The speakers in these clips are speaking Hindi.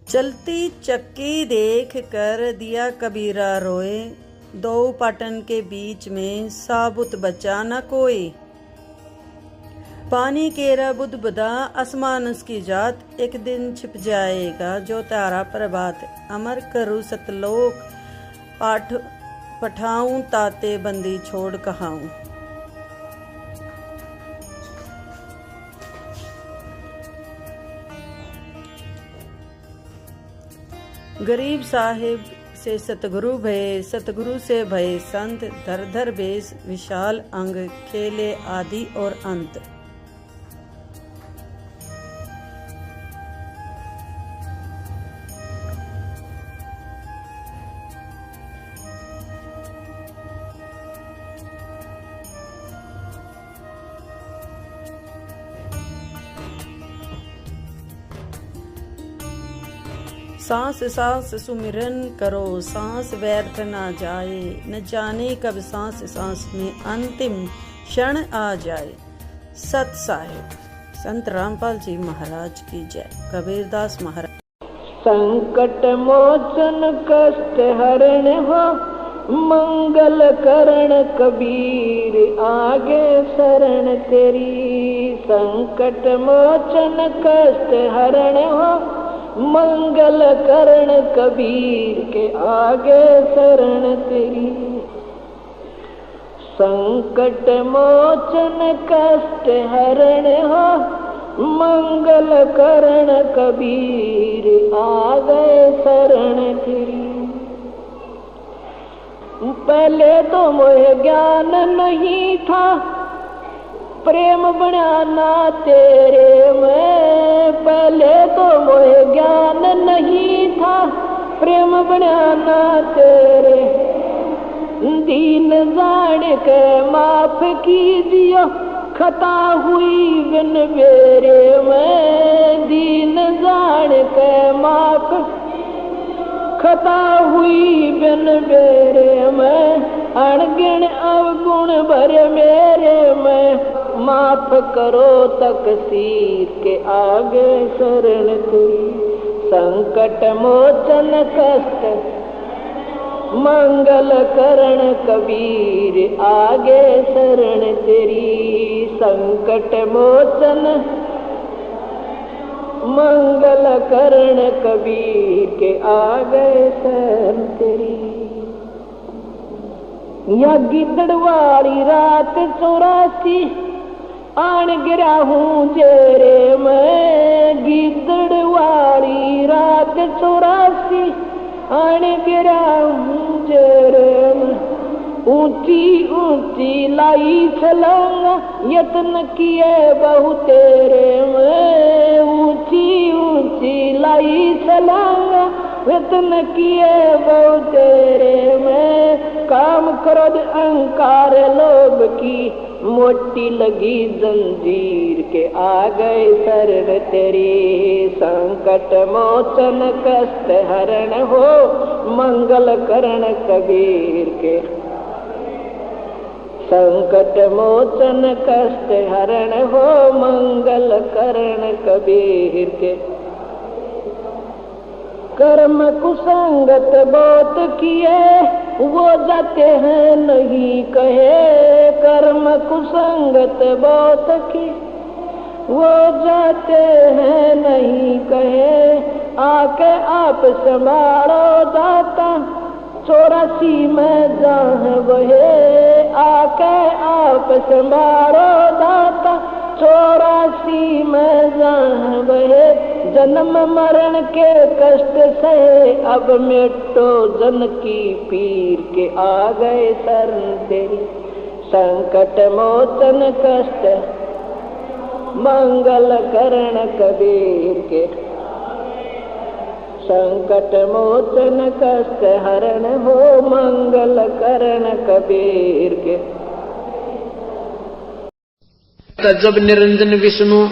चलती चक्की देख कर दिया कबीरा रोए, दो पाटन के बीच में साबुत बचा न कोई। पानी केरा बुदबुदा आसमान उसकी जात, एक दिन छिप जाएगा जो तारा प्रभात। अमर करूँ सतलोक पठाऊं ताते बंदी छोड़ कहाऊं। गरीब साहिब से सतगुरु भये, सतगुरु से भये संत। धर धर बेस विशाल अंग, खेले आदि और अंत। सांस सांस सुमिरन करो, सांस व्यर्थ ना जाए। न जाने कब सांस सांस में अंतिम क्षण आ जाए। सत साहिब संत रामपाल जी महाराज की जय। कबीरदास महाराज। संकट मोचन कष्ट हरण हो, मंगल करण कबीर आगे शरण तेरी। संकट मोचन कष्ट हरण हो, मंगल करण कबीर के आगे शरण तेरी। संकट मोचन कष्ट हरण हो, मंगल करण कबीर आगे शरण तेरी। पहले तो मोह ज्ञान नहीं था, प्रेम बनाना तेरे में। पहले तो मोह ज्ञान नहीं था, प्रेम बनाना तेरे। दीन जान के माफ कीजियो, खता हुई बिन मेरे में। दीन जान के माफ खता हुई बिन मेरे में। अणगिण अवगुण भरे मेरे में, माफ करो तकसीर के आगे शरण तेरी। संकट मोचन कष्ट मंगल करण कबीर आगे शरण तेरी। संकट मोचन मंगल करण कबीर के आगे शरण तेरी। या गिद्दड़ वाली रात 84 आन गिरा हूँ जेरे में। गिद्दड़ वाली रात 84 आन गिरा हूँ जेरे में। ऊंची ऊंची लाई छलांगा, यत्न किए बहु तेरे में। ऊंची ऊंची लाई छलांगा, यत्न किए बहु तेरे में। काम क्रोध अहंकार लोभ की मोटी लगी जंजीर के आ गए शरण तेरी। संकट मोचन कष्ट हरण हो, मंगल करण कबीर के। संकट मोचन कष्ट हरण हो, मंगल करण कबीर के। कर्म कुसंगत बहुत किए, वो जाते हैं नहीं कहे। कर्म कुसंगत बहुत किए, वो जाते हैं नहीं कहे। आके आप संभालो दाता, 84 में जहाँ वहे। आके आप संभालो दाता, 84 में जहाँ वहे। जन्म मरण के कष्ट सहे, अब मिटो जन की पीर के आ गए शरण तेरी। संकट मोचन कष्ट मंगल करण कबीर के। संकट मोचन कष्ट हरण हो, मंगल करण कबीर के। जब निरंजन विष्णु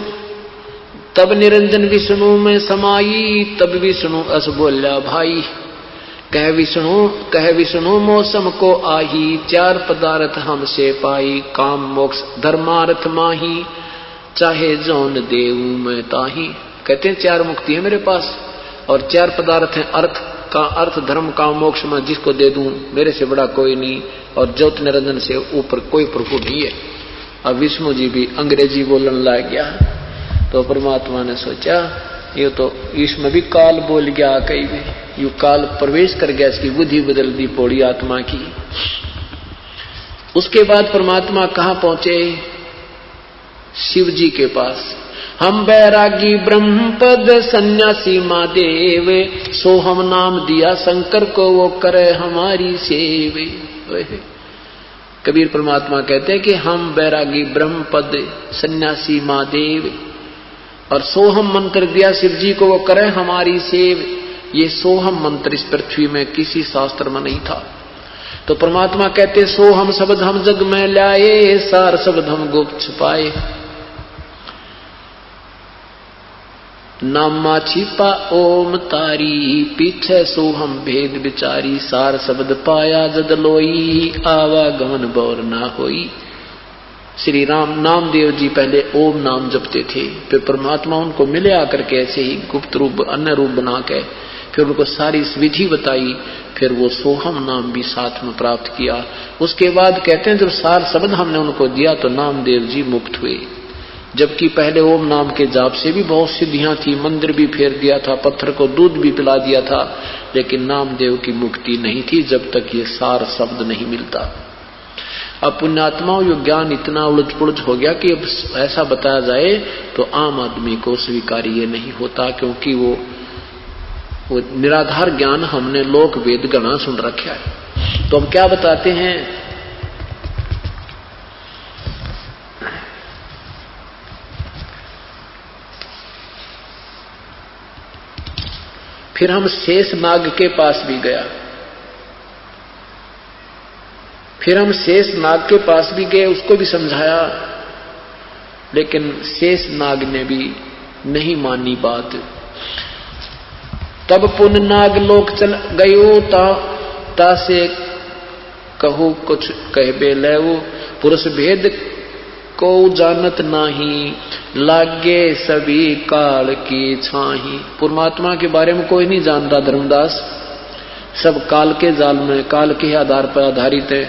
तब निरंजन विष्णु में समाई, तब विष्णु अस बोल्या भाई। कह विष्णु मौसम को आही, चार पदार्थ हमसे पाई। काम मोक्ष धर्मार्थ माही, चाहे जौन देऊ मैं ताही। कहते हैं चार मुक्ति है मेरे पास, और 4 पदार्थ हैं, अर्थ का अर्थ, धर्म, काम, मोक्ष में जिसको दे दूं मेरे से बड़ा कोई नहीं, और ज्योत निरंजन से ऊपर कोई प्रभु नहीं है। अब विष्णु जी भी अंग्रेजी बोलने लग गया, तो परमात्मा ने सोचा ये तो इसमें भी काल बोल गया, कई भी यू काल प्रवेश कर गया, इसकी बुद्धि बदल दी पौड़ी आत्मा की। उसके बाद परमात्मा कहां पहुंचे? शिव जी के पास। हम बैरागी ब्रह्मपद सन्यासी महादेव, सो हम नाम दिया शंकर को, वो करे हमारी सेवे। कबीर परमात्मा कहते हैं कि हम बैरागी ब्रह्मपद सन्यासी महादेव, और सोहम मंत्र दिया शिव जी को, वो करे हमारी सेव। ये सोहम मंत्र इस पृथ्वी में किसी शास्त्र में नहीं था। तो परमात्मा कहते सोहम शब्द हम जग में लाए, सार शब्द हम गुप्त छुपाए। नामा छिपा ओम तारी, पीछे सोहम भेद विचारी। सार शब्द पाया जद लोई, आवागमन बौर ना होई। श्री राम नामदेव जी पहले ओम नाम जपते थे, फिर परमात्मा उनको मिले आकर के ऐसे ही गुप्त रूप अन्य रूप बना के, फिर उनको सारी विधि बताई, फिर वो सोहम नाम भी साथ में प्राप्त किया। उसके बाद कहते हैं जब सार शब्द हमने उनको दिया तो नामदेव जी मुक्त हुए। जबकि पहले ओम नाम के जाप से भी बहुत सिद्धियां थी, मंदिर भी फेर दिया था, पत्थर को दूध भी पिला दिया था, लेकिन नामदेव की मुक्ति नहीं थी जब तक ये सार शब्द नहीं मिलता। अब पुण्यात्माओं यो ज्ञान इतना उलझ पुलझ हो गया कि अब ऐसा बताया जाए तो आम आदमी को स्वीकार्य नहीं होता, क्योंकि वो निराधार ज्ञान हमने लोक वेद गणा सुन रखा है। तो हम क्या बताते हैं? फिर हम शेष नाग के पास भी गया, फिर हम शेष नाग के पास भी गए, उसको भी समझाया, लेकिन शेष नाग ने भी नहीं मानी बात। तब पुन नाग लोक चल गयो, ता से कहू कुछ कहबे लेवो। पुरुष भेद को जानत नाही, लागे सभी काल की छाही। परमात्मा के बारे में कोई नहीं जानता धर्मदास, सब काल के जाल में, काल के आधार पर आधारित है।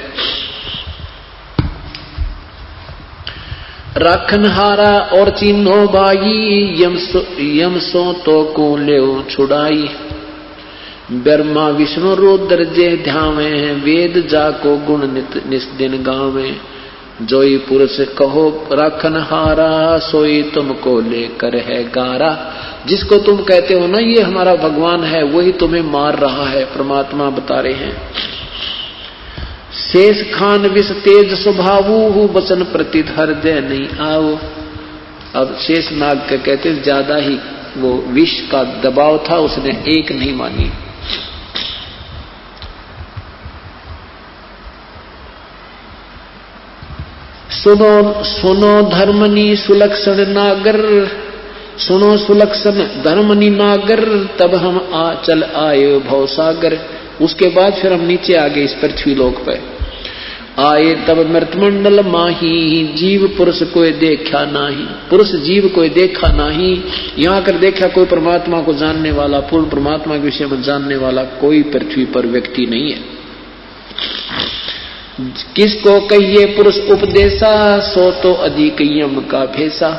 राखनहारा और चिन्हो बाई, यम सो तो को ले छुड़ाई। ब्रह्मा विष्णु रुद्र जे ध्यावे, वेद जाको गुण नित निस्दिन गावे। जोई पुरुष कहो राखनहारा, सोई तुमको लेकर है गारा। जिसको तुम कहते हो ना ये हमारा भगवान है, वही तुम्हें मार रहा है, परमात्मा बता रहे हैं। शेष खान विष तेज स्वभावु, वचन प्रति हृदय नहीं आओ। अब शेष नाग के कहते ज्यादा ही वो विष का दबाव था, उसने एक नहीं मानी। सुनो सुनो धर्मनी सुलक्षण नागर, सुनो सुलक्षण धर्मनी नागर, तब हम चल आए भवसागर। उसके बाद फिर हम नीचे आ गए इस पृथ्वी लोक पे आए। तब मृतमंडल माही, जीव पुरुष कोई देखा नाही। पुरुष जीव कोई देखा नाही, यहाँ कर देखा कोई परमात्मा को जानने वाला, पूर्ण परमात्मा के विषय में जानने वाला कोई पृथ्वी पर व्यक्ति नहीं है। किसको कहिए पुरुष उपदेशा, सो तो अधिक यम का भेसा।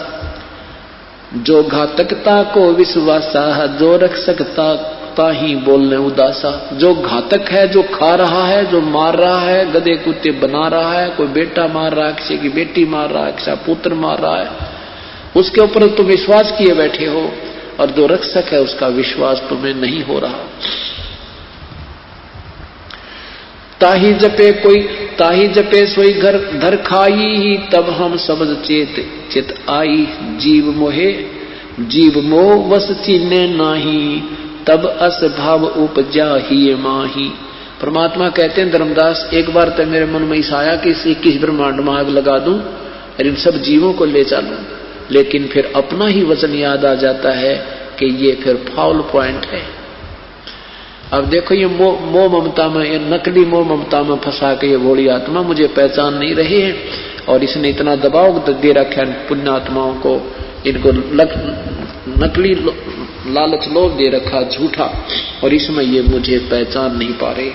जो घातकता को विश्वासा, जो रख सकता ही बोलने उदासा। जो घातक है, जो खा रहा है, जो मार रहा है, गधे कुत्ते बना रहा है, कोई बेटा मार रहा है, किसी की बेटी मार रहा है, किसी पुत्र मार रहा है, उसके ऊपर तुम विश्वास किए बैठे हो, और जो रक्षक है उसका विश्वास तुम्हें नहीं हो रहा। ताही जपे सोई घर धर खाई, तब हम शब्द चेत चित आई। जीव मोह वस चीने नाही, तब अस भाव उपजा ही माही। परमात्मा कहते हैं धर्मदास, एक बार तो मेरे मन में ऐसा आया कि इस 21 ब्रह्मांड में आग लगा दूं और इन सब जीवों को ले चलूं, लेकिन फिर अपना ही वचन याद आ जाता है कि ये फिर फाउल पॉइंट है। अब देखो ये मोह ममता में, ये नकली मोह ममता में फंसा के ये भोली आत्मा मुझे पहचान नहीं रही है, और इसने इतना दबाव दे रखा है पुण्यात्माओं को, इनको नकली लालच लोभ दे रखा झूठा, और इसमें ये मुझे पहचान नहीं पा रहे।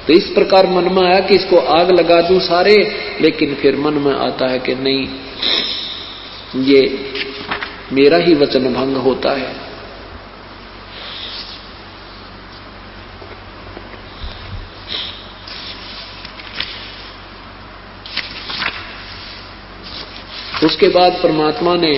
तो इस प्रकार मन में आया कि इसको आग लगा दूं सारे, लेकिन फिर मन में आता है कि नहीं, ये मेरा ही वचन भंग होता है। उसके बाद परमात्मा ने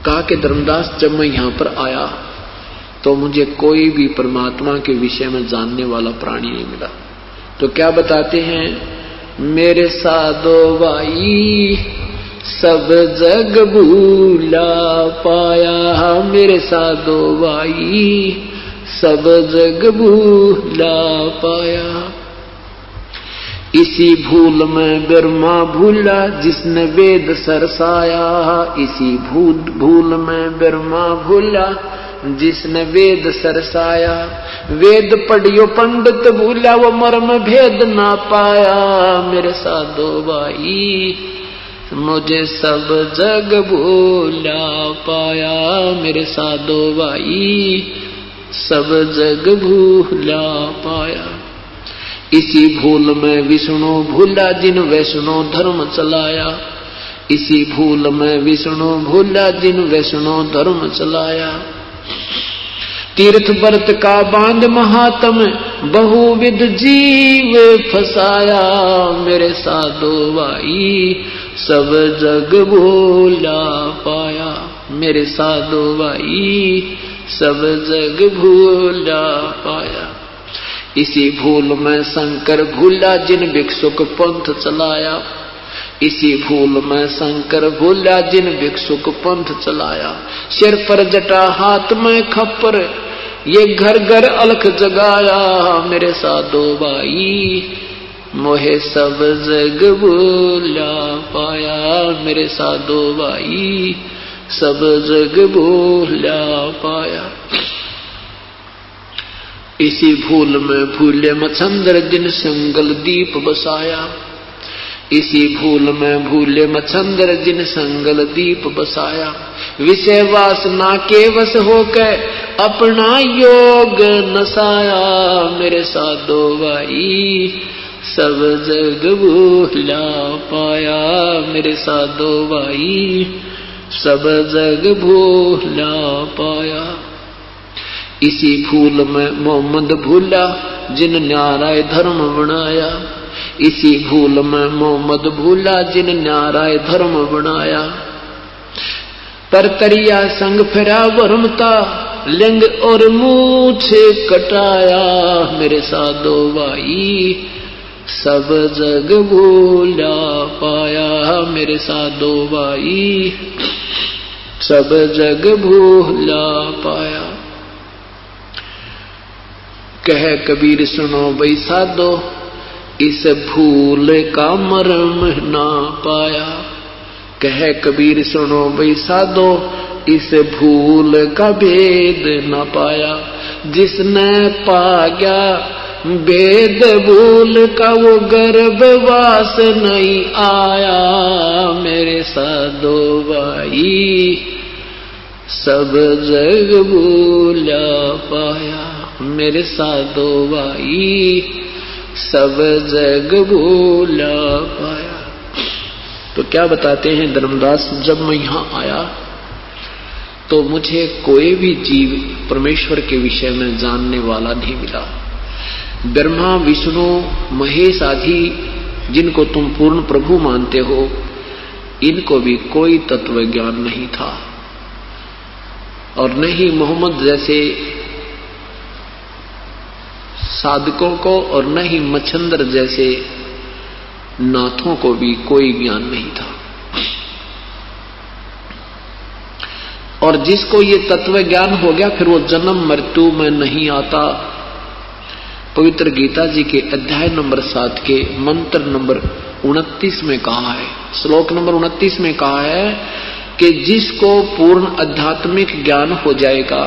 कहा कि धर्मदास, जब मैं यहां पर आया तो मुझे कोई भी परमात्मा के विषय में जानने वाला प्राणी नहीं मिला। तो क्या बताते हैं, मेरे साधो भाई सब जग भूला पाया, मेरे साधो भाई सब जग भूला पाया। इसी भूल में ब्रह्मा भूला जिसने वेद सरसाया, इसी भूल में ब्रह्मा भूला जिसने वेद सरसाया। वेद पढ़ियो पंडित भूला, वो मर्म भेद ना पाया। मेरे साधो भाई मुझे सब जग भूला पाया, मेरे साधो भाई सब जग भूला पाया। इसी भूल में विष्णु भूला जिन वैष्णो धर्म चलाया, इसी भूल में विष्णु भूला जिन वैष्णो धर्म चलाया। तीर्थ व्रत का बांध महात्म बहुविध जीव फसाया, मेरे साधो भाई सब जग भूला पाया, मेरे साधो भाई सब जग भूला पाया। इसी भूल में शंकर भूला जिन भिक्षुक पंथ चलाया, इसी भूल में शंकर भूला जिन भिक्षुक पंथ चलाया। सिर पर जटा हाथ में खप्पर ये घर घर अलख जगाया, मेरे साधो भाई मोहे सब जग भूला पाया, मेरे साधो भाई सब जग भूला पाया। इसी भूल में भूले मच्छंदर जिन संगल दीप बसाया, इसी भूल में भूले मच्छंदर जिन संगल दीप बसाया। विषय वासना के वश होकर अपना योग नसाया, मेरे साधो भाई सब जग भूला पाया, मेरे साधो भाई सब जग भूला पाया। इसी भूल में मोहम्मद भूला जिन न्यारा धर्म बनाया, इसी भूल में मोहम्मद भूला जिन न्यारा धर्म बनाया। तरतरिया संग फिरा वर्मता लिंग और मूछे कटाया, मेरे साधो भाई सब जग भूला पाया, मेरे साधो भाई सब जग भूला पाया। कह कबीर सुनो भाई साधो इस भूल का मर्म ना पाया, कह कबीर सुनो भाई साधो इस भूल का भेद ना पाया। जिसने पा गया भेद भूल का वो गर्भवास नहीं आया, मेरे साधो भाई सब जग भूला पाया, मेरे साधो भाई सब जग भूला पाया। तो क्या बताते हैं धर्मदास, जब मैं यहां आया तो मुझे कोई भी जीव परमेश्वर के विषय में जानने वाला नहीं मिला। ब्रह्मा विष्णु महेश आदि जिनको तुम पूर्ण प्रभु मानते हो, इनको भी कोई तत्व ज्ञान नहीं था, और न ही मोहम्मद जैसे साधकों को और न ही मच्छंदर जैसे नाथों को भी कोई ज्ञान नहीं था। और जिसको ये तत्व ज्ञान हो गया फिर वो जन्म मृत्यु में नहीं आता। पवित्र गीता जी के अध्याय नंबर 7 के मंत्र नंबर 29 में कहा है, श्लोक नंबर 29 में कहा है कि जिसको पूर्ण आध्यात्मिक ज्ञान हो जाएगा,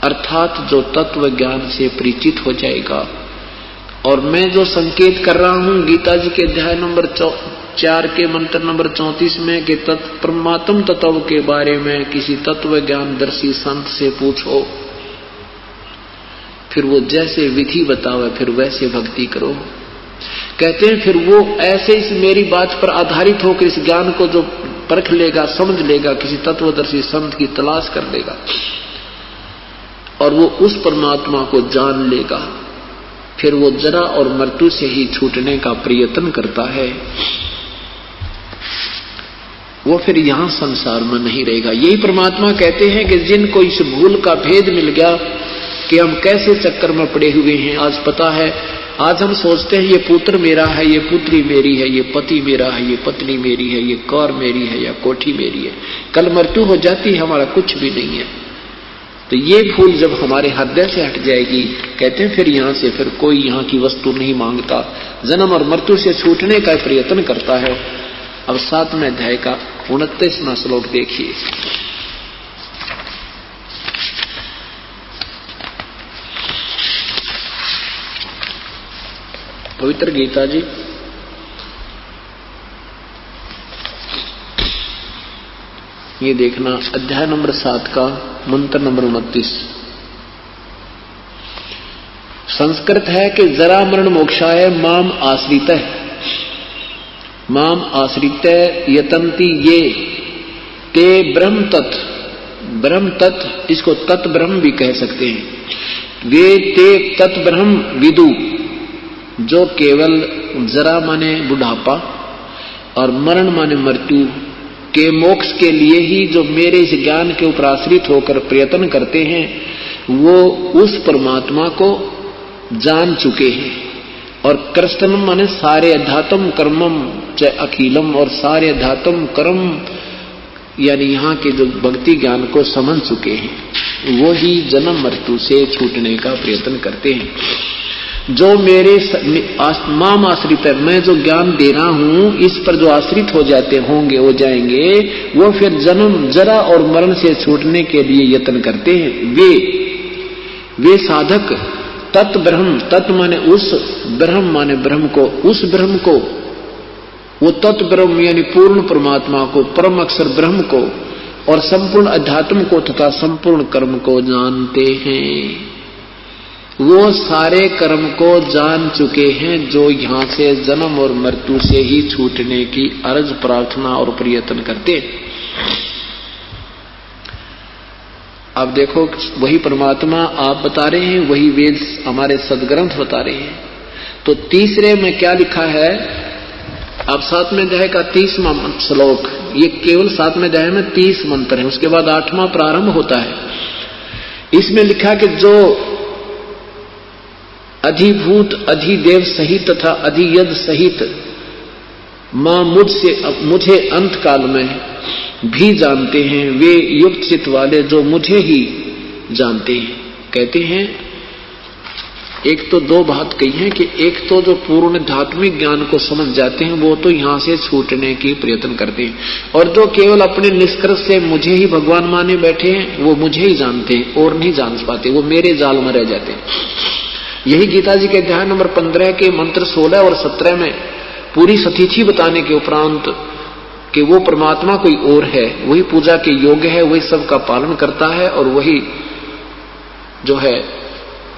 अर्थात जो तत्व ज्ञान से परिचित हो जाएगा, और मैं जो संकेत कर रहा हूं गीता जी के अध्याय नंबर 4 के मंत्र नंबर 34 में कि परमात्म तत्व के बारे में किसी तत्व ज्ञानदर्शी संत से पूछो, फिर वो जैसे विधि बतावे फिर वैसे भक्ति करो। कहते हैं फिर वो ऐसे इस मेरी बात पर आधारित होकर इस ज्ञान को जो परख लेगा, समझ लेगा, किसी तत्वदर्शी संत की तलाश कर लेगा और वो उस परमात्मा को जान लेगा, फिर वो जरा और मृत्यु से ही छूटने का प्रयत्न करता है। वो फिर यहां संसार में नहीं रहेगा। यही परमात्मा कहते हैं कि जिनको इस भूल का भेद मिल गया कि हम कैसे चक्कर में पड़े हुए हैं। आज पता है, आज हम सोचते हैं ये पुत्र मेरा है, ये पुत्री मेरी है, ये पति मेरा है, ये पत्नी मेरी है, ये कार मेरी है या कोठी मेरी है। कल मृत्यु हो जाती है, हमारा कुछ भी नहीं है। तो ये भूल जब हमारे हृदय से हट जाएगी, कहते हैं फिर यहां से फिर कोई यहां की वस्तु नहीं मांगता, जन्म और मृत्यु से छूटने का प्रयत्न करता है। अब 7वें अध्याय का 29वां श्लोक देखिए। पवित्र गीता जी ये देखना, अध्याय नंबर 7 का मंत्र नंबर 29। संस्कृत है कि जरा मरण मोक्षाय माम आश्रितः, माम आश्रितः यतन्ति ये ते ब्रह्म तत्, ब्रह्म तत् इसको तत् ब्रह्म भी कह सकते हैं। वे ते तत् ब्रह्म विदु, जो केवल जरा माने बुढ़ापा और मरण माने मृत्यु के मोक्ष के लिए ही जो मेरे इस ज्ञान के ऊपर आश्रित होकर प्रयत्न करते हैं, वो उस परमात्मा को जान चुके हैं। और कृष्णम माने सारे अध्यात्म कर्मम च अखिलम, और सारे अध्यात्म कर्म यानी यहाँ के जो भक्ति ज्ञान को समझ चुके हैं, वो ही जन्म मृत्यु से छूटने का प्रयत्न करते हैं। जो मेरे माम आश्रित है, मैं जो ज्ञान दे रहा हूं इस पर जो आश्रित हो जाते होंगे वो जाएंगे, वो फिर जन्म जरा और मरण से छूटने के लिए यत्न करते हैं। वे साधक तत् ब्रह्म, तत् माने उस, ब्रह्म माने ब्रह्म को, उस ब्रह्म को, वो तत् ब्रह्म यानी पूर्ण परमात्मा को, परम अक्षर ब्रह्म को और संपूर्ण अध्यात्म को तथा संपूर्ण कर्म को जानते हैं। वो सारे कर्म को जान चुके हैं जो यहां से जन्म और मृत्यु से ही छूटने की अर्ज प्रार्थना और प्रयत्न करते। अब देखो, वही परमात्मा आप बता रहे हैं, वही वेद हमारे सदग्रंथ बता रहे हैं। तो तीसरे में क्या लिखा है? अब 7वें अध्याय का 30वां श्लोक, ये केवल 7वें अध्याय में 30 मंत्र है, उसके बाद 8वां प्रारंभ होता है। इसमें लिखा कि जो अधिभूत अधिदेव सहित तथा अधियद सहित मां मुझे अंत काल में भी जानते हैं, वे युक्त चित्त वाले जो मुझे ही जानते हैं। कहते हैं एक तो दो बात कही है कि एक तो जो पूर्ण आध्यात्मिक ज्ञान को समझ जाते हैं वो तो यहां से छूटने की प्रयत्न करते हैं, और जो केवल अपने निष्कर्ष से मुझे ही भगवान माने बैठे हैं वो मुझे ही जानते हैं और नहीं जान पाते, वो मेरे जाल में रह जाते हैं। यही गीता जी के अध्याय नंबर 15 के मंत्र 16 और 17 में पूरी सतीथि बताने के उपरांत कि वो परमात्मा कोई और है, वही पूजा के योग्य है, वही सबका पालन करता है और वही जो है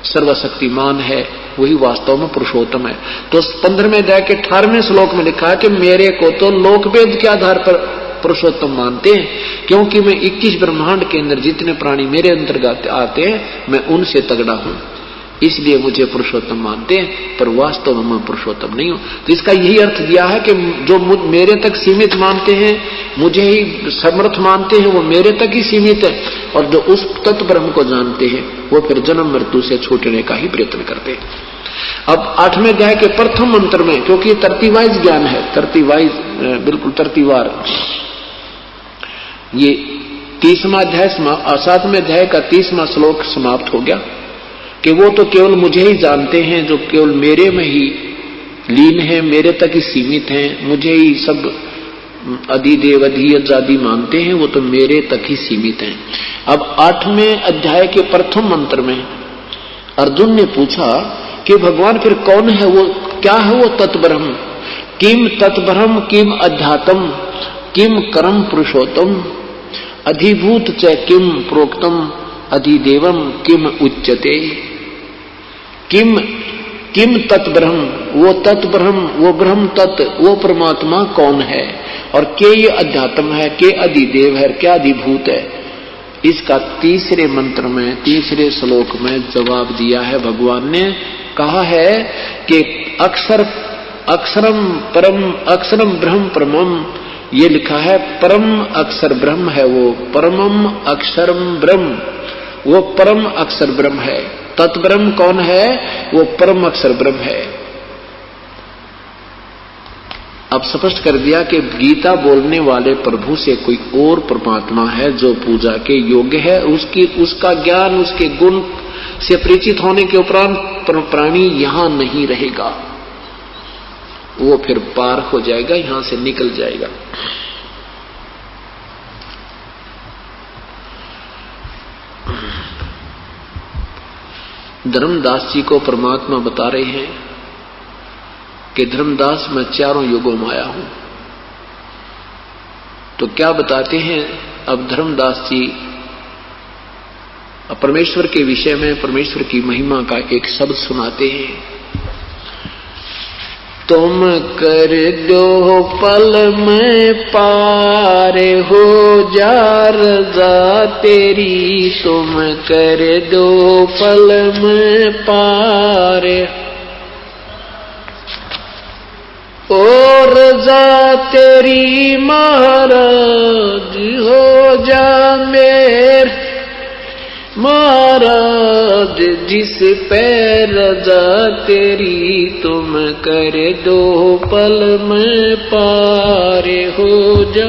सर्वशक्तिमान है, वही वास्तव में पुरुषोत्तम है। तो 15वें अध्याय के 18वें श्लोक में लिखा है कि मेरे को तो लोकवेद के आधार पर पुरुषोत्तम मानते हैं, क्योंकि मैं 21 ब्रह्मांड के अंदर जितने प्राणी मेरे अंतर्गत आते हैं मैं उनसे तगड़ा हूं, इसलिए मुझे पुरुषोत्तम मानते हैं, पर वास्तव में मैं पुरुषोत्तम नहीं हूं। तो इसका यही अर्थ दिया है कि जो मेरे तक सीमित मानते हैं, मुझे ही समर्थ मानते हैं, वो मेरे तक ही सीमित है, और जो उस तत्व ब्रह्म को जानते हैं वो फिर जन्म मृत्यु से छूटने का ही प्रयत्न करते हैं। अब 8वें अध्याय के प्रथम मंत्र में, क्योंकि तरतीवाइज ज्ञान है, तरतीवाइज बिल्कुल तरतीवार, ये 30वां अध्याय 7वें अध्याय का 30वां श्लोक समाप्त हो गया कि वो तो केवल मुझे ही जानते हैं, जो केवल मेरे में ही लीन है, मेरे तक ही सीमित हैं, मुझे ही सब अधिदेव अधियज आदि मानते हैं, वो तो मेरे तक ही सीमित हैं। अब 8वें अध्याय के प्रथम मंत्र में अर्जुन ने पूछा कि भगवान फिर कौन है, वो क्या है वो तत्ब्रह्म। किम तत्ब्रह्म किम अध्यात्म किम कर्म पुरुषोत्तम अधिभूत च किम प्रोक्तम अधिदेवम किम उच्यते। किम किम तत्ब्रह्म, वो तत्ब्रह्म, वो ब्रह्म तत्व, वो परमात्मा कौन है, और के ये अध्यात्म है, के अधिदेव है, क्या अधिभूत है। इसका तीसरे मंत्र में, तीसरे श्लोक में जवाब दिया है। भगवान ने कहा है कि अक्षरम परम अक्षरम ब्रह्म परमम, ये लिखा है परम अक्षर ब्रह्म है वो, परमम अक्षरम ब्रह्म, वो परम अक्षर ब्रह्म है। तत्ब्रह्म कौन है, वो परम अक्षर ब्रह्म है। अब स्पष्ट कर दिया कि गीता बोलने वाले प्रभु से कोई और परमात्मा है जो पूजा के योग्य है। उसका ज्ञान, उसके गुण से परिचित होने के उपरांत प्राणी यहां नहीं रहेगा, वो फिर पार हो जाएगा, यहां से निकल जाएगा। धर्मदास जी को परमात्मा बता रहे हैं कि धर्मदास मैं चारों युगों में आया हूं। तो क्या बताते हैं अब धर्मदास जी परमेश्वर के विषय में, परमेश्वर की महिमा का एक शब्द सुनाते हैं। तुम कर दो पल में पार हो जा रज़ा तेरी, तुम कर दो पल में पार ओ रज़ा तेरी महाराज हो जा मेरे महाराज, जिस पे रज़ा तेरी तुम कर दो पल में पार हो जा।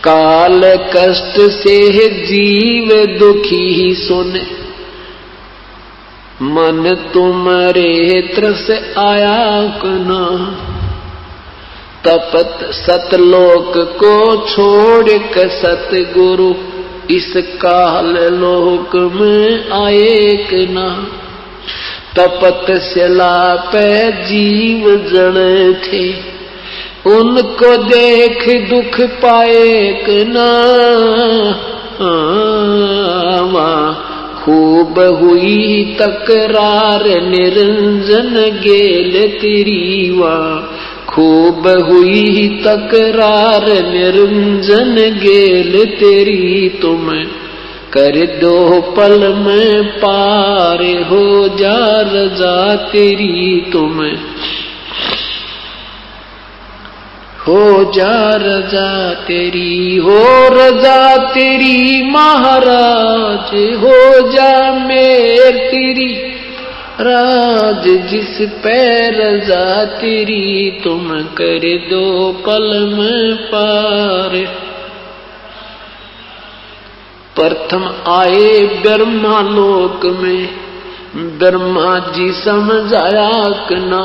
काल कष्ट से जीव दुखी सुन, मन तुम्हारे त्रस आया कना, तपत सतलोक को छोड़ कर सतगुरु इस काल लोक में आए कि ना। तपत शिला पे जीव जड़ थे, उनको देख दुख पाए कि ना। खूब हुई तकरार निरंजन गेल तेरी वा, खूब हुई तकरार निरंजन गेल तेरी, तुम कर दो पल में पार हो जा रज़ा तेरी, तुम हो जा रज़ा तेरी, हो रज़ा तेरी महाराज हो जा मेर तेरी राज, जिस पे रज़ा तेरी तुम कर दो पल में पार। प्रथम आए ब्रह्मा लोक में, ब्रह्मा जी समझाया कि ना,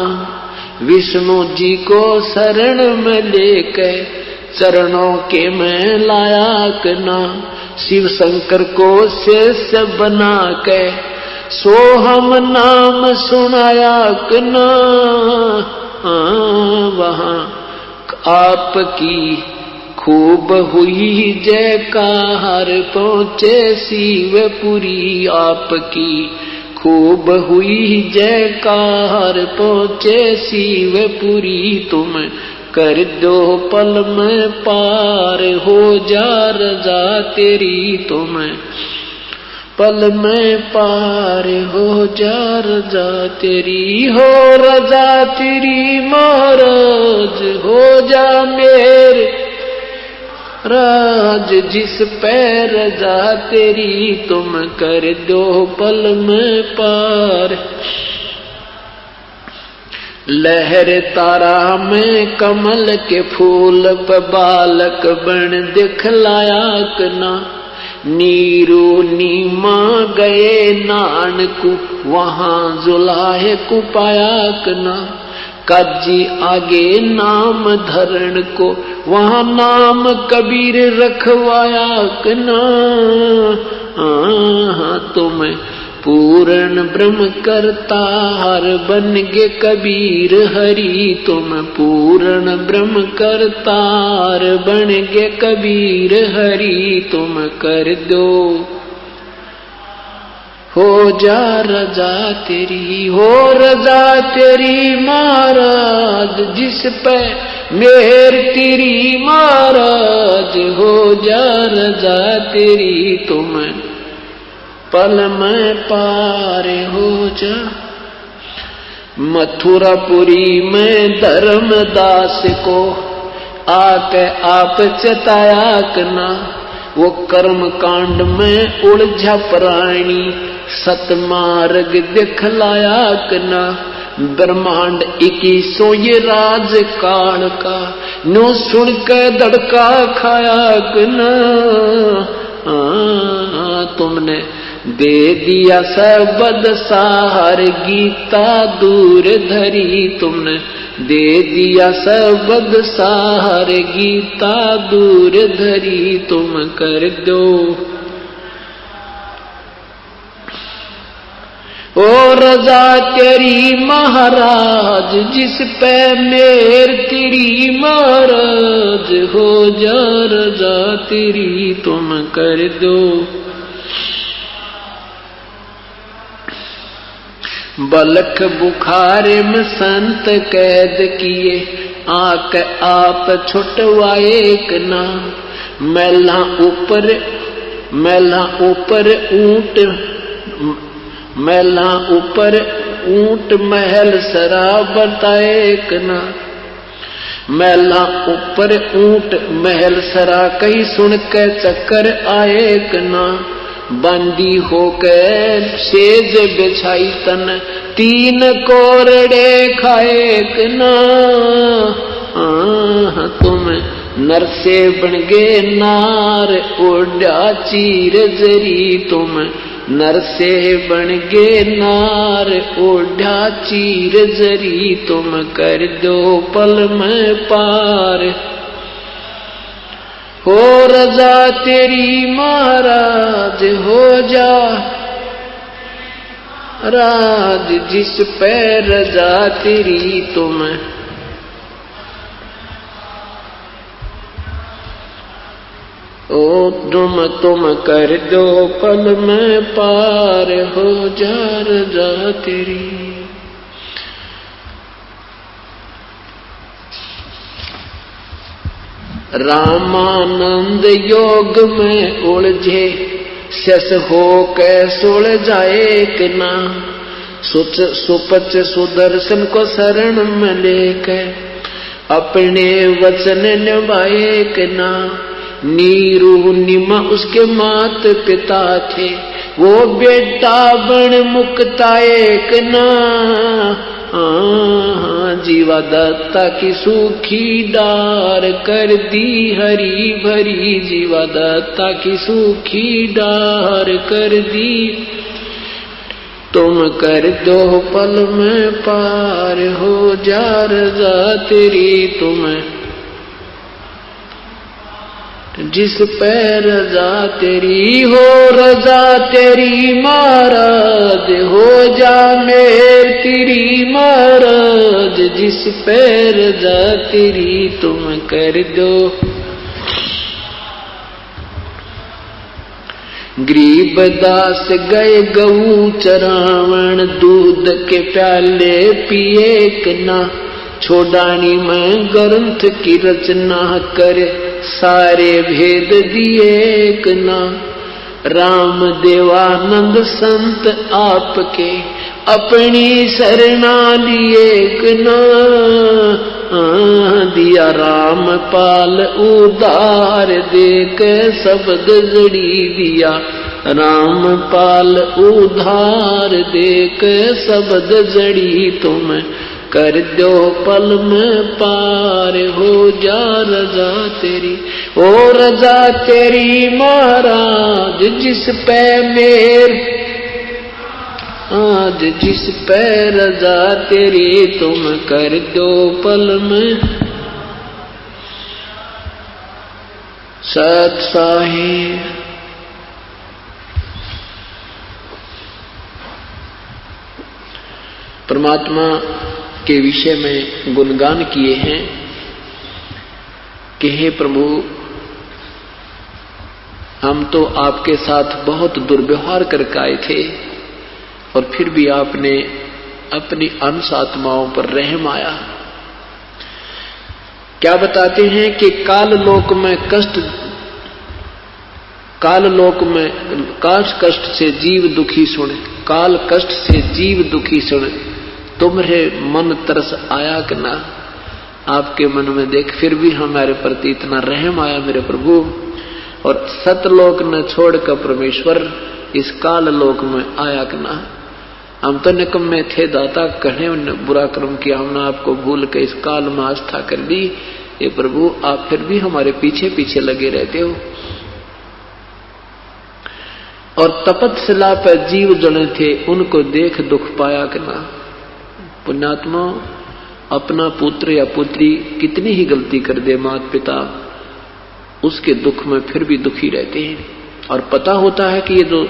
विष्णु जी को शरण में लेकर चरणों के में लाया कि ना, शिव शंकर को शिष्य बना के सोहम नाम सुनाया कि ना। वहां आपकी खूब हुई जयकार पहुंचे शिवपुरी, आपकी खूब हुई जयकार पहुंचे शिवपुरी, तुम कर दो पल में पार हो जा रज़ा तेरी, तुम पल में पार हो जा रज़ा तेरी, हो रज़ा तेरी महाराज हो जा मेरे राज, जिस पे रज़ा तेरी तुम कर दो पल में पार। लहर तारा में कमल के फूल पे बालक बन दिखलाया कि ना, नीरू नीमा गए नानकू वहां जुलाहे को पाया कि ना, काजी आगे नाम धरण को वहां नाम कबीर रखवाया कि ना। तुम पूर्ण ब्रह्म करतार बन गे कबीर हरि तुम पूर्ण ब्रह्म करतार बन गे कबीर हरि तुम कर दो हो जा रजा तेरी हो रजा तेरी महाराज जिस पे मेहर तेरी महाराज हो जा रजा तेरी तुम पल में पार हो जा मथुरापुरी में धर्मदास को आके आप चताया कना वो कर्म कांड में उलझा प्राणी सतमार्ग दिखलाया कना ब्रह्मांड 21 ये राज काल का नो सुन के धड़का खाया कना तुमने दे दिया सबद सार गीता दूर धरी तुमने दे दिया सबद सार गीता दूर धरी तुम कर दो ओ रजा तेरी महाराज जिस पे मेर तेरी महाराज हो जा रजा तेरी तुम कर दो बलख बुखारे में संत कैद किए आके आप छुटवाए कना मैला ऊपर ऊंट महल शराब बताए कना मैला ऊपर ऊंट महल सरा कहीं सुन के चक्कर आए कना बंदी होकर सेज बिछाई तन 3 कोरड़े खाए कना तुम नर से बन गे नार ओढ़ा चीर जरी तुम नर से बन गे नार ओढ़ा चीर जरी तुम कर दो पल में पार हो रजा तेरी महाराज हो जा राज जिस पे रजा तेरी तुम ओ तुम कर दो पल में पार हो जा रजा तेरी रामानंद योग में उलझे शस हो के सुलझाए कि ना सुपच सुदर्शन को शरण में लेके अपने वचन निभाए कि ना नीरू निमा उसके मात पिता थे वो बेटा बन मुक्ताए कि ना जीवा दत्ता की सूखी डार कर दी हरी भरी जीवा दत्ता की सूखी डार कर दी तुम कर दो पल में पार हो जा रजा तेरी तुम जिस पे रजा तेरी हो रजा तेरी महाराज हो जा मेर तेरी महाराज जिस पे रजा तेरी तुम कर दो गरीबदास गए गऊ चरावण दूध के प्याले पिए कना छोड़ानी में ग्रंथ की रचना करे सारे भेद दिए कना राम देवानंद संत आपके अपनी शरणा लिए कना दिया रामपाल उधार देक शब्द जड़ी दिया रामपाल उधार देक शब्द जड़ी तुम कर दो पल में पार हो जा रजा तेरी ओ रजा तेरी महाराज जिस पे मेर आज जिस पे रजा तेरी तुम कर दो पल में सत साहिब परमात्मा के विषय में गुणगान किए हैं कि हे प्रभु, हम तो आपके साथ बहुत दुर्व्यवहार करके आए थे और फिर भी आपने अपनी अंश आत्माओं पर रहम आया। क्या बताते हैं कि काल लोक में कष्ट से जीव दुखी सुने, काल कष्ट से जीव दुखी सुने, तुम्हारे मन तरस आया कि ना? आपके मन में देख फिर भी हमारे प्रति इतना रहम आया मेरे प्रभु। और सतलोक न छोड़कर परमेश्वर इस काल लोक में आया कि ना? हम तो निकम्मे थे दाता, कहे बुरा कर्म किया, हमने आपको भूल के इस काल में आस्था कर ली। ये प्रभु आप फिर भी हमारे पीछे पीछे लगे रहते हो। और तपतशिला पर जीव जने थे, उनको देख दुख पाया कि ना? पुण्यात्मा, अपना पुत्र या पुत्री कितनी ही गलती कर दे माता पिता, उसके दुख में फिर भी दुखी रहते हैं। और पता होता है कि ये जो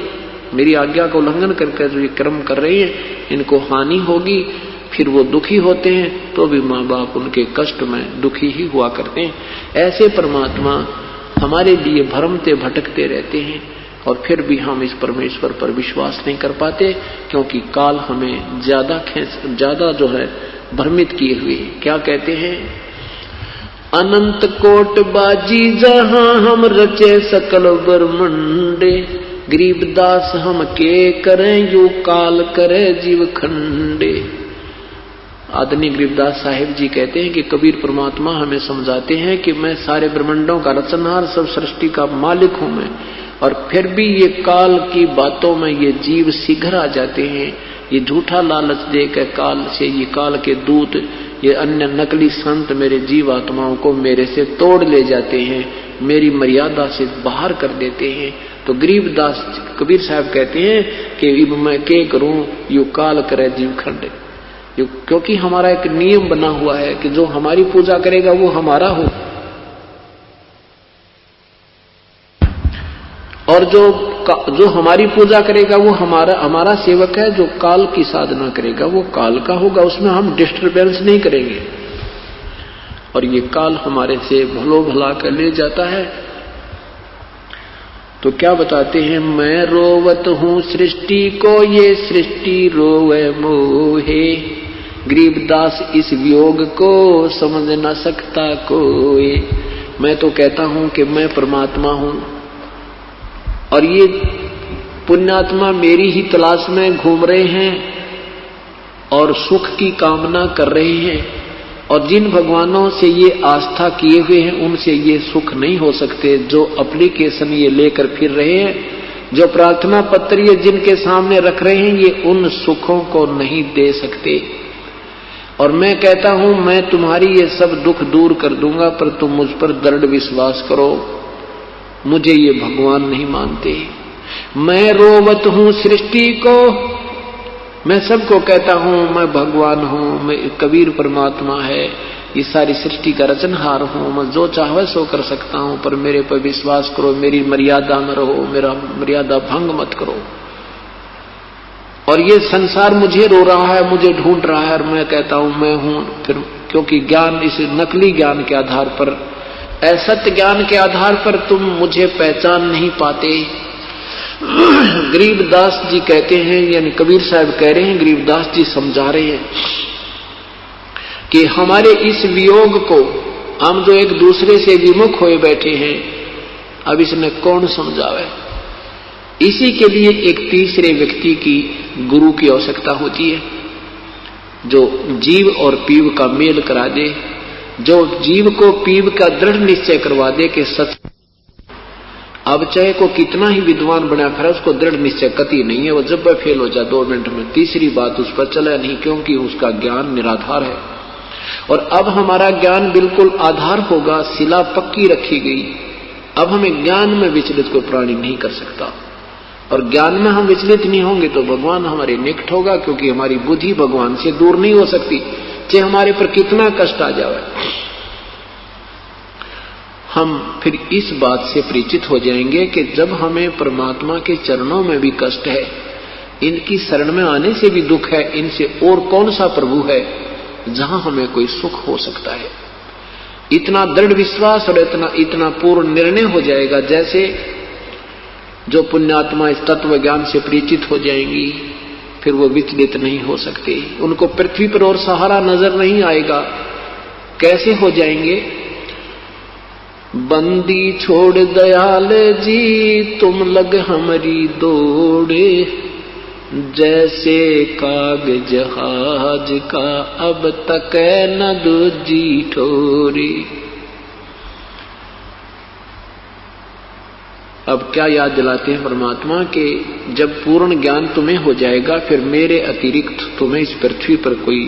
मेरी आज्ञा का उल्लंघन करके जो ये कर्म कर रहे हैं इनको हानि होगी, फिर वो दुखी होते हैं, तो भी माँ बाप उनके कष्ट में दुखी ही हुआ करते हैं। ऐसे परमात्मा हमारे लिए भ्रमते भटकते रहते हैं और फिर भी हम इस परमेश्वर पर विश्वास नहीं कर पाते, क्योंकि काल हमें ज्यादा जो है भ्रमित किए हुए। क्या कहते हैं? अनंत कोट बाजी जहां हम रचे सकल ब्रह्मंडे, गरीबदास हम के करें यू काल करे जीव खंडे। आदरणीय गरीबदास साहिब जी कहते हैं कि कबीर परमात्मा हमें समझाते हैं कि मैं सारे ब्रह्मांडों का रचनहार, सब सृष्टि का मालिक हूं मैं, और फिर भी ये काल की बातों में ये जीव शीघ्र आ जाते हैं। ये झूठा लालच देकर काल से, ये काल के दूत, ये अन्य नकली संत मेरे जीव आत्माओं को मेरे से तोड़ ले जाते हैं, मेरी मर्यादा से बाहर कर देते हैं। तो गरीबदास कबीर साहब कहते हैं कि इब मैं के करूं यू काल करे जीव खंडे, क्योंकि हमारा एक नियम बना हुआ है कि जो हमारी पूजा करेगा वो हमारा हो, और जो हमारी पूजा करेगा वो हमारा सेवक है। जो काल की साधना करेगा वो काल का होगा, उसमें हम डिस्टर्बेंस नहीं करेंगे। और ये काल हमारे से भलो भला कर ले जाता है। तो क्या बताते हैं? मैं रोवत हूं सृष्टि को, ये सृष्टि रोवे मोहे, गरीबदास इस वियोग को समझ न सकता कोई। मैं तो कहता हूं कि मैं परमात्मा हूं और ये पुण्यात्मा मेरी ही तलाश में घूम रहे हैं और सुख की कामना कर रहे हैं, और जिन भगवानों से ये आस्था किए हुए हैं उनसे ये सुख नहीं हो सकते। जो एप्लीकेशन ये लेकर फिर रहे हैं, जो प्रार्थना पत्र ये जिनके सामने रख रहे हैं, ये उन सुखों को नहीं दे सकते। और मैं कहता हूं मैं तुम्हारी ये सब दुख दूर कर दूंगा, पर तुम मुझ पर दृढ़ विश्वास करो। मुझे ये भगवान नहीं मानते। मैं रोवत हूं सृष्टि को, मैं सबको कहता हूं मैं भगवान हूं, मैं कबीर परमात्मा है, ये सारी सृष्टि का रचनहार हूं, मैं जो चाहे सो कर सकता हूं, पर मेरे पर विश्वास करो, मेरी मर्यादा में रहो, मेरा मर्यादा भंग मत करो। और ये संसार मुझे रो रहा है, मुझे ढूंढ रहा है, और मैं कहता हूं मैं हूं। फिर क्योंकि ज्ञान, इस नकली ज्ञान के आधार पर, असत्य ज्ञान के आधार पर तुम मुझे पहचान नहीं पाते। गरीबदास जी कहते हैं, यानी कबीर साहब कह रहे हैं, गरीबदास जी समझा रहे हैं कि हमारे इस वियोग को, हम जो एक दूसरे से विमुख हुए बैठे हैं, अब इसने कौन समझावे। इसी के लिए एक तीसरे व्यक्ति की, गुरु की आवश्यकता होती है, जो जीव और पीव का मेल करा दे, जो जीव को पीव का दृढ़ निश्चय करवा दे कि सच। अब चाहे को कितना ही विद्वान बना फिर उसको दृढ़ निश्चय कति नहीं है, वो जब वह फेल हो जाए 2 मिनट में, तीसरी बात उस पर चला नहीं, क्योंकि उसका ज्ञान निराधार है। और अब हमारा ज्ञान बिल्कुल आधार होगा, शिला पक्की रखी गई। अब हमें ज्ञान में विचलित कोई प्राणी नहीं कर सकता, और ज्ञान में हम विचलित नहीं होंगे तो भगवान हमारे निकट होगा, क्योंकि हमारी बुद्धि भगवान से दूर नहीं हो सकती, चाहे हमारे पर कितना कष्ट आ जाए। हम फिर इस बात से परिचित हो जाएंगे कि जब हमें परमात्मा के चरणों में भी कष्ट है, इनकी शरण में आने से भी दुख है, इनसे और कौन सा प्रभु है जहां हमें कोई सुख हो सकता है। इतना दृढ़ विश्वास और इतना पूर्ण निर्णय हो जाएगा, जैसे जो पुण्यात्मा इस तत्व ज्ञान से परिचित हो जाएंगी फिर वो विचलित नहीं हो सकते। उनको पृथ्वी पर और सहारा नजर नहीं आएगा। कैसे हो जाएंगे? बंदी छोड़ दयाल जी तुम लग हमारी दौड़े, जैसे काग जहाज का अब तक न दूजी ठोरी। अब क्या याद दिलाते हैं परमात्मा के जब पूर्ण ज्ञान तुम्हें हो जाएगा फिर मेरे अतिरिक्त तुम्हें इस पृथ्वी पर कोई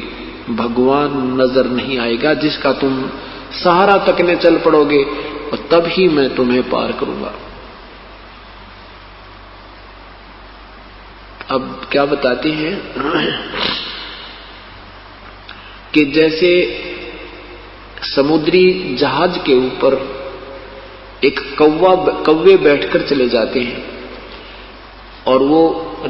भगवान नजर नहीं आएगा जिसका तुम सहारा तकने चल पड़ोगे, और तब ही मैं तुम्हें पार करूंगा। अब क्या बताते हैं कि जैसे समुद्री जहाज के ऊपर एक कौवे बैठकर चले जाते हैं और वो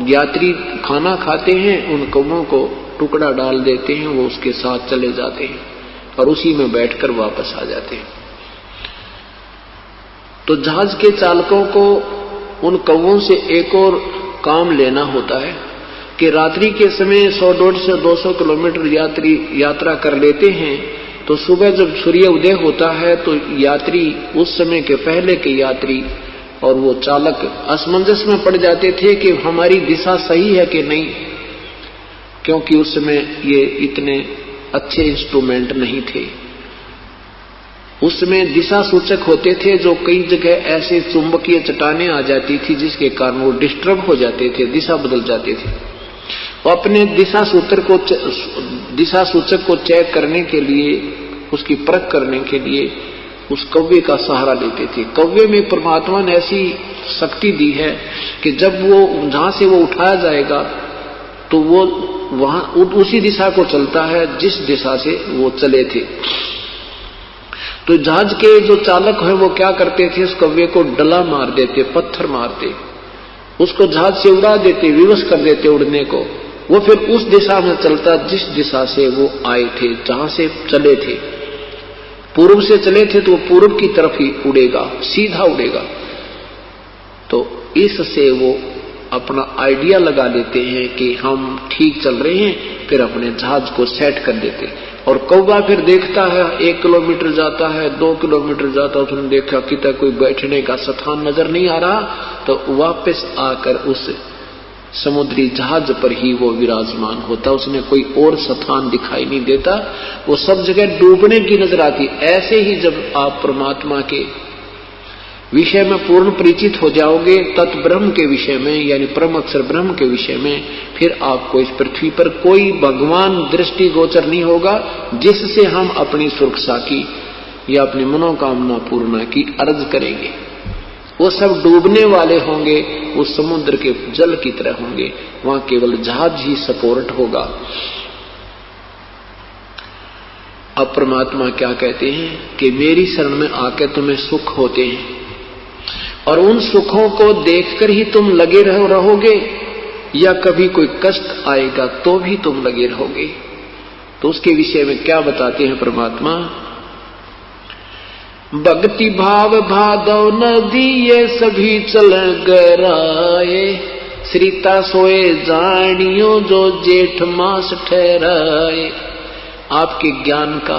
यात्री खाना खाते हैं, उन कौवों को टुकड़ा डाल देते हैं, वो उसके साथ चले जाते हैं और उसी में बैठकर वापस आ जाते हैं। तो जहाज के चालकों को उन कौवों से एक और काम लेना होता है कि रात्रि के समय 100-150 से 200 किलोमीटर यात्रा कर लेते हैं, तो सुबह जब सूर्य उदय होता है तो यात्री उस समय के पहले के यात्री और वो चालक असमंजस में पड़ जाते थे कि हमारी दिशा सही है कि नहीं, क्योंकि उस समय ये इतने अच्छे इंस्ट्रूमेंट नहीं थे। उसमें दिशा सूचक होते थे जो कई जगह ऐसे चुंबकीय चट्टानें आ जाती थी जिसके कारण वो डिस्टर्ब हो जाते थे, दिशा बदल जाते थे। वो अपने दिशा सूचक को चेक करने के लिए, उसकी परख करने के लिए उस कौवे का सहारा लेते थे। कौवे में परमात्मा ने ऐसी शक्ति दी है कि जब वो जहां से वो उठाया जाएगा तो वो वहां उसी दिशा को चलता है जिस दिशा से वो चले थे। तो जहाज के जो चालक हैं वो क्या करते थे, उस कौवे को डला मार देते, पत्थर मारते, उसको जहाज से उड़ा देते, विवश कर देते उड़ने को। वो फिर उस दिशा में चलता जिस दिशा से वो आए थे, जहां से चले थे। पूर्व से चले थे तो वो पूर्व की तरफ ही उड़ेगा, सीधा उड़ेगा। तो इससे वो अपना आइडिया लगा लेते हैं कि हम ठीक चल रहे हैं, फिर अपने जहाज को सेट कर देते। और कौवा फिर देखता है 1 किलोमीटर जाता है, 2 किलोमीटर जाता है, उसने देखा कि तक कोई बैठने का स्थान नजर नहीं आ रहा, तो वापस आकर उस समुद्री जहाज पर ही वो विराजमान होता, उसने कोई और स्थान दिखाई नहीं देता, वो सब जगह डूबने की नजर आती। ऐसे ही जब आप परमात्मा के विषय में पूर्ण परिचित हो जाओगे, तत्ब्रह्म के विषय में यानी परम अक्षर ब्रह्म के विषय में, फिर आपको इस पृथ्वी पर कोई भगवान दृष्टि गोचर नहीं होगा जिससे हम अपनी सुरक्षा की या अपनी मनोकामना पूर्ण की अर्ज करेंगे। वो सब डूबने वाले होंगे, वो समुद्र के जल की तरह होंगे, वहां केवल जहाज ही सपोर्ट होगा। अब परमात्मा क्या कहते हैं कि मेरी शरण में आकर तुम्हें सुख होते हैं और उन सुखों को देखकर ही तुम लगे रहोगे या कभी कोई कष्ट आएगा तो भी तुम लगे रहोगे। तो उसके विषय में क्या बताते हैं परमात्मा, भक्ति भाव भादव नदी ये सभी चल गराए, श्रीता सोए जानियो जो जेठ मास ठहराए। आपके ज्ञान का,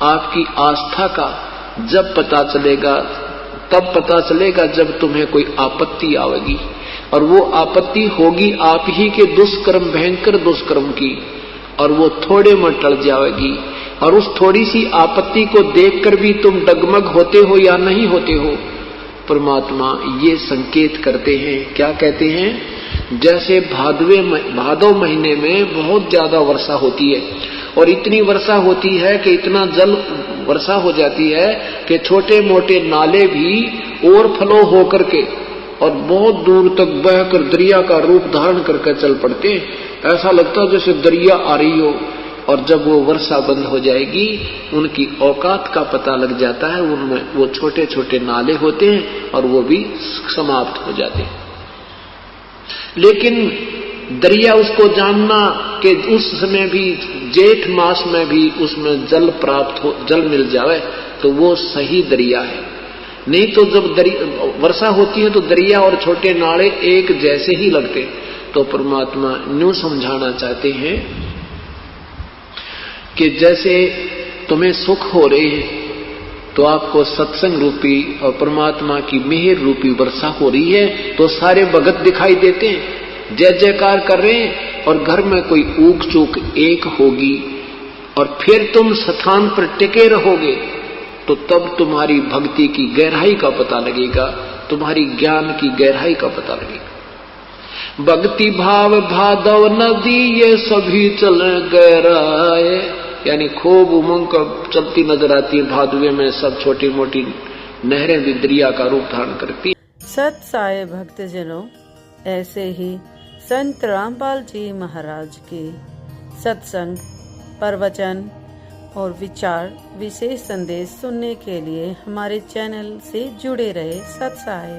आपकी आस्था का जब पता चलेगा, तब पता चलेगा जब तुम्हें कोई आपत्ति आवेगी, और वो आपत्ति होगी आप ही के दुष्कर्म, भयंकर दुष्कर्म की, और वो थोड़े में टल जाएगी। और उस थोड़ी सी आपत्ति को देखकर भी तुम डगमग होते हो या नहीं होते हो। परमात्मा ये संकेत करते हैं, क्या कहते हैं, जैसे भादव महीने में बहुत ज्यादा वर्षा होती है और इतनी वर्षा होती है कि इतना जल वर्षा हो जाती है कि छोटे मोटे नाले भी ओवरफ्लो होकर के और बहुत दूर तक बहकर दरिया का रूप धारण करके चल पड़ते। ऐसा लगता है जैसे दरिया आ रही हो। और जब वो वर्षा बंद हो जाएगी, उनकी औकात का पता लग जाता है, उनमें वो छोटे छोटे नाले होते हैं और वो भी समाप्त हो जाते हैं। लेकिन दरिया उसको जानना कि उस समय भी जेठ मास में भी उसमें जल प्राप्त हो, जल मिल जावे, तो वो सही दरिया है। नहीं तो जब वर्षा होती है तो दरिया और छोटे नाले एक जैसे ही लगते। तो परमात्मा न्यू समझाना चाहते हैं कि जैसे तुम्हें सुख हो रहे हैं तो आपको सत्संग रूपी और परमात्मा की मेहर रूपी वर्षा हो रही है, तो सारे भगत दिखाई देते हैं, जय जयकार कर रहे हैं, और घर में कोई ऊक चूक एक होगी और फिर तुम स्थान पर टिके रहोगे, तो तब तुम्हारी भक्ति की गहराई का पता लगेगा, तुम्हारी ज्ञान की गहराई का पता लगेगा। भक्ति भाव भादव नदी ये सभी चल गहराए, यानी खूब उमंग का चलती नजर आती है भादवे में, सब छोटी मोटी नहरें भी दरिया का रूप धारण करती। सत साई भक्तजनों, ऐसे ही संत रामपाल जी महाराज के सत्संग, प्रवचन और विचार विशेष संदेश सुनने के लिए हमारे चैनल से जुड़े रहे। सत साई।